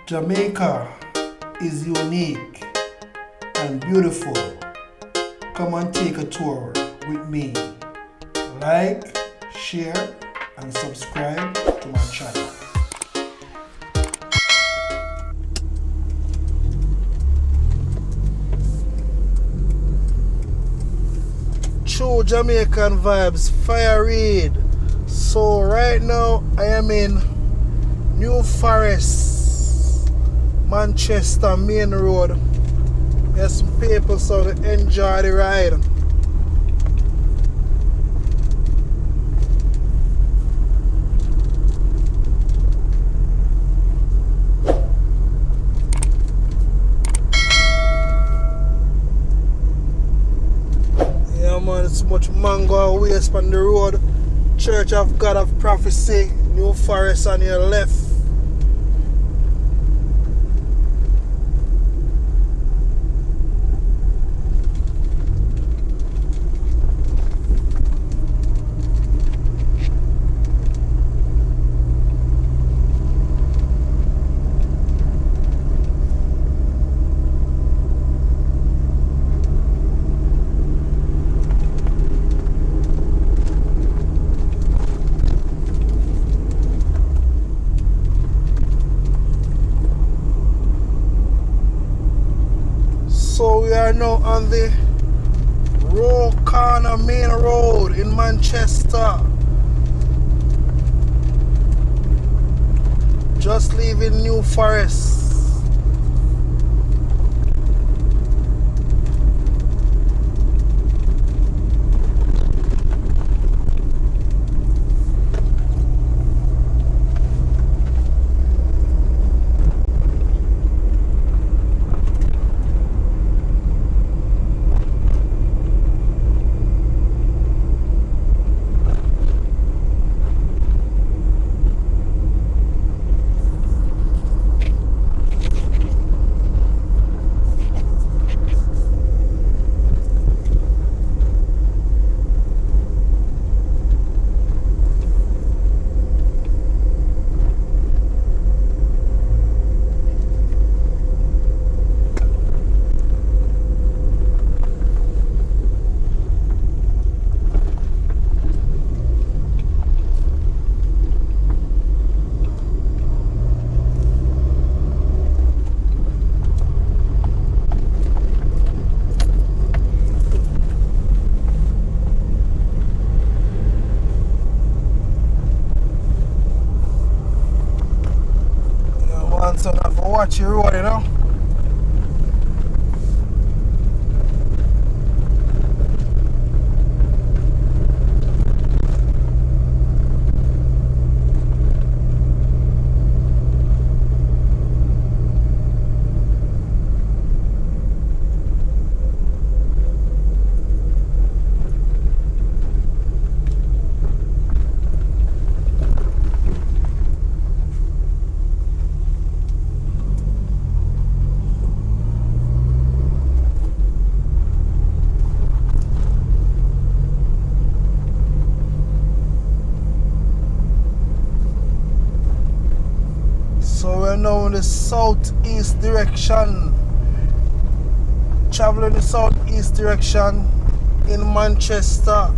Jamaica is unique and beautiful. Come and take a tour with me. Like, share, and subscribe to my channel. True Jamaican Vibes, Fire Reid. So right now I am in New Forest, Manchester Main Road. There's some people, so to enjoy the ride. Yeah man, it's much mango waste on the road. Church of God of Prophecy, New Forest on your left. So we are now on the Row Corner Main Road in Manchester. Just leaving New Forest. So I have to watch your road, you know. So we're now in the southeast direction. Traveling the southeast direction in Manchester.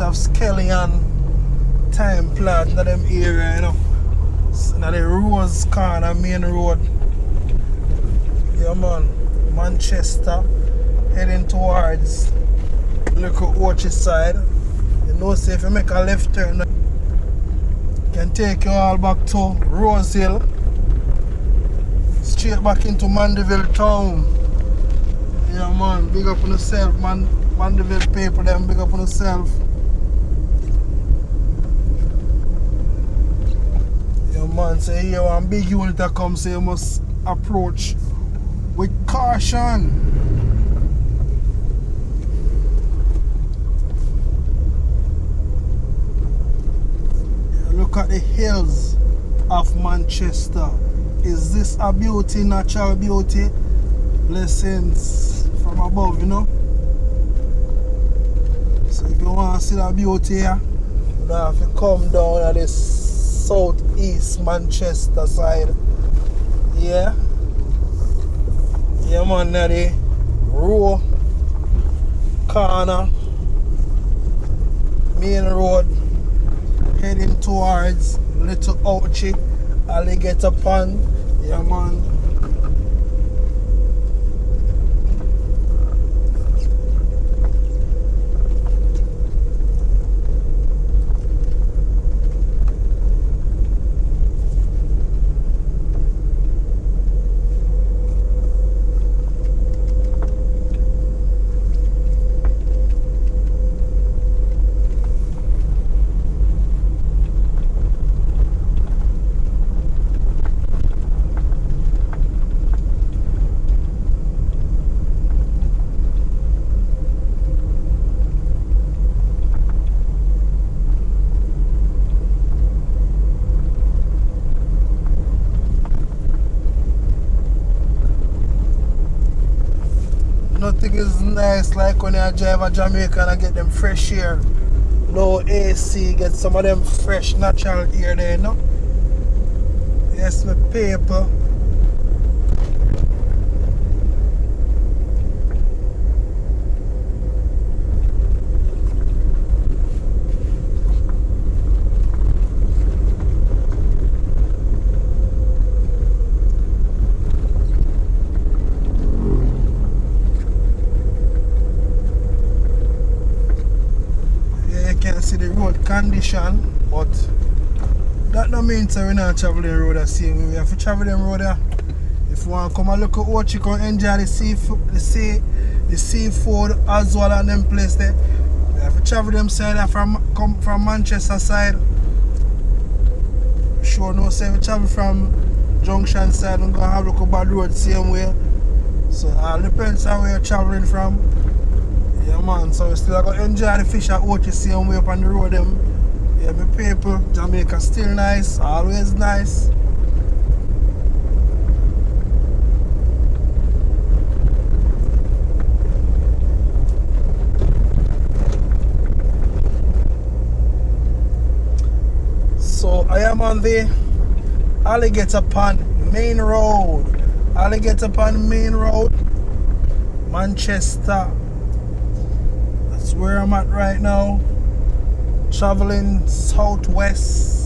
Scallion time plant in them area, you know. In the Rose corner, main road. Yeah man, Manchester, heading towards little Ochie side. You know, say if you make a left turn, can take you all back to Rose Hill, straight back into Mandeville town. Yeah man, big up on yourself, man. Mandeville people, them big up on yourself. Yeah man, say here one big unit that comes, so you must approach with caution. Look at the hills of Manchester. Is this a beauty, natural beauty? Blessings from above, you know. So if you want to see that beauty here, you have to come down at the southeast Manchester side. Yeah. Yeah man, at the row corner, main road, heading towards Little Ochie, Alligator Pond. Yeah man. Nothing is nice like when you drive a Jamaica and I get them fresh air. No AC, get some of them fresh natural air there, you know? Yes, my paper. See the road condition, but that no means we're not traveling the road the same way. We have to travel them road there. If you want to come and look at Ochie, come enjoy the seafood, Oswald and them place there. We have to travel them side there come from Manchester side. Sure no say we travel from Junction side and go have a look at bad road same way. So all depends on where you're traveling from. Yeah man, so we still got to enjoy the fish at Ochie same way up on the road them. Yeah, my people, Jamaica still nice, always nice. So I am on the Alligator Pond main road. Alligator Pond main road, Manchester. That's where I'm at right now. Traveling southwest.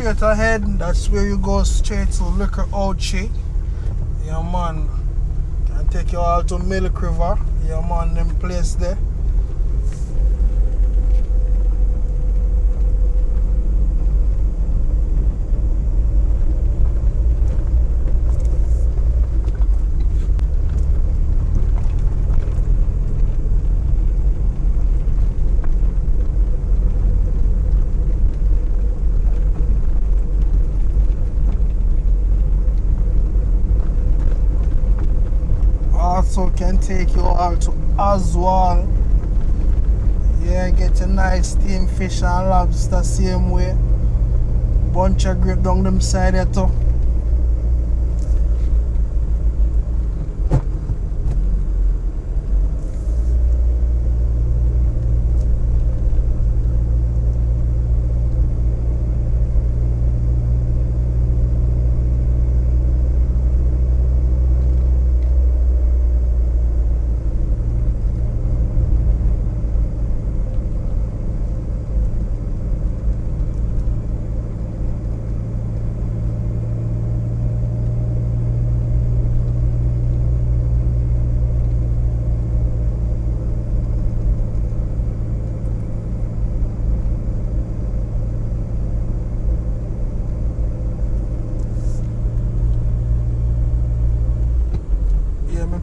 straight ahead, that's where you go straight to Liquor Ochie. Yeah man, can take you all to Milk River. Yeah man, them place there. Also can take you all to Oswald. Yeah, get a nice steamed fish and lobster same way. Bunch of grape down them side there too.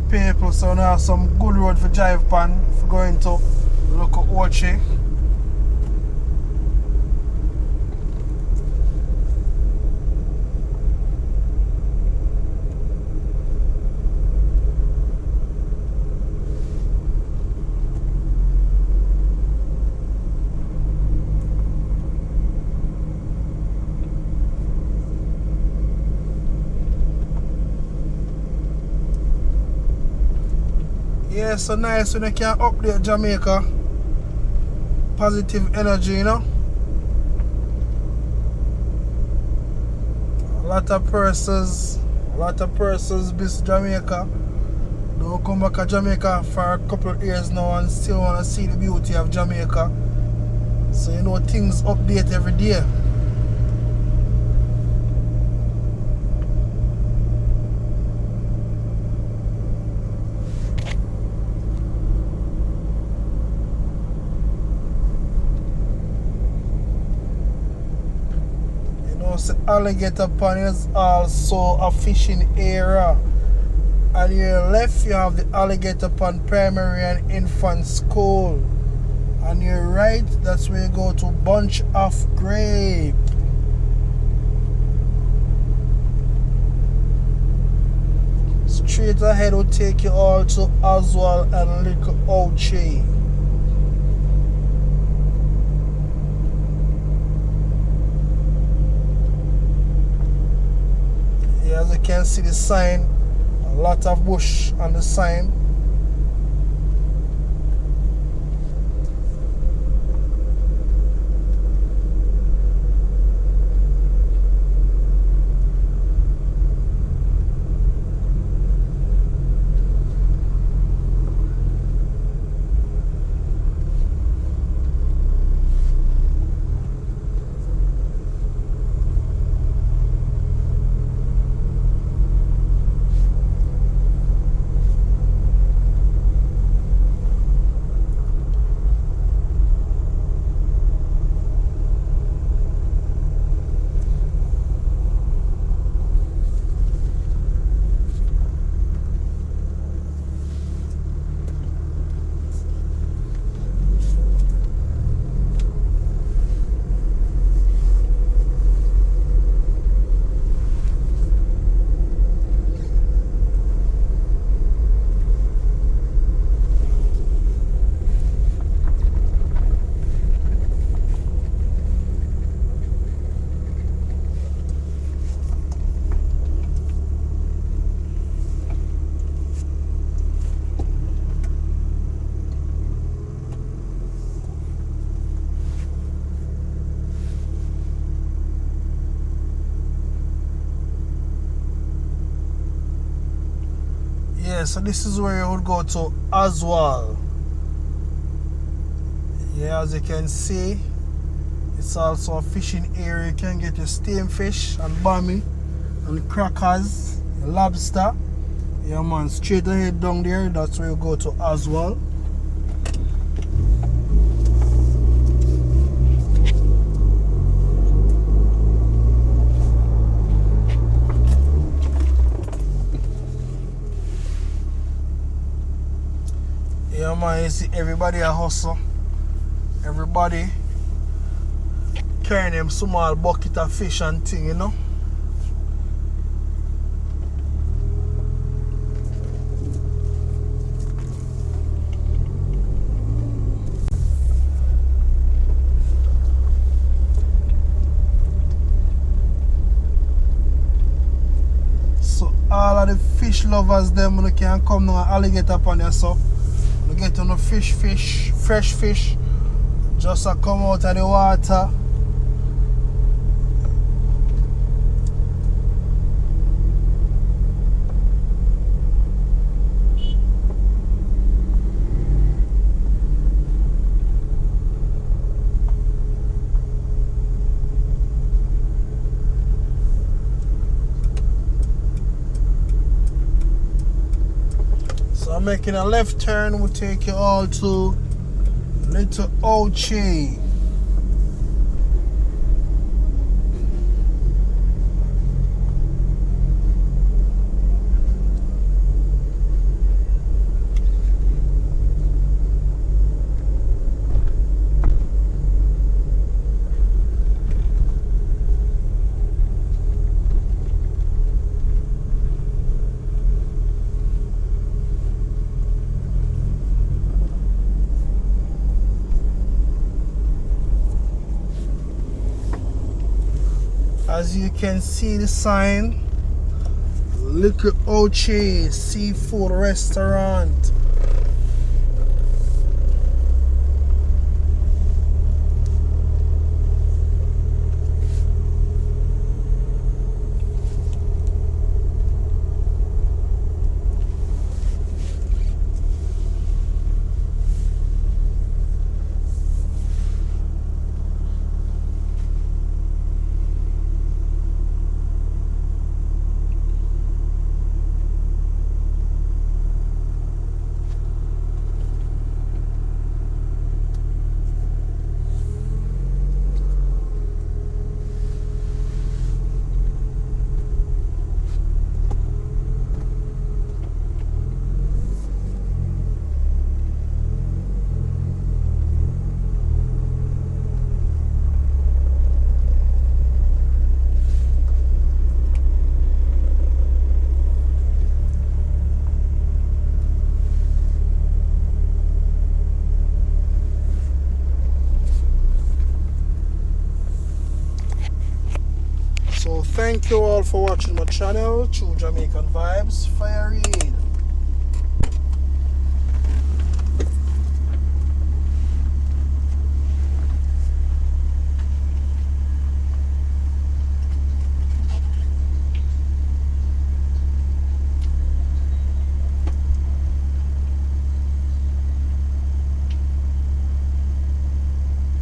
People, so now some good road for drive pan for going to local Ochie. Yeah, so nice when you can update Jamaica. Positive energy, you know. A lot of persons miss Jamaica. Don't come back to Jamaica for a couple of years now and still want to see the beauty of Jamaica. So you know things update every day. Alligator Pond is also a fishing area. On your left you have the Alligator Pond Primary and Infant School. On your right, that's where you go to Bunch of Grape. Straight ahead will take you all to Oswald and Liquor Ochie. As you can see the sign, a lot of bush on the sign. Yeah, so this is where you would go to Oswald. Yeah, as you can see, It's also a fishing area. You can get your steam fish and bami and crackers, lobster. Yeah man, straight ahead down there, that's where you go to Oswald. Yeah man, you see everybody a hustle. Everybody carrying them small bucket of fish and thing, you know. So all of the fish lovers them you can come now Alligator Pond here, so you get on the fresh fish, just a come out of the water. So I'm making a left turn, we'll take you all to Little Ochie. As you can see the sign, Little Ochie Seafood Restaurant. So thank you all for watching my channel, True Jamaican Vibes, Fire Reid.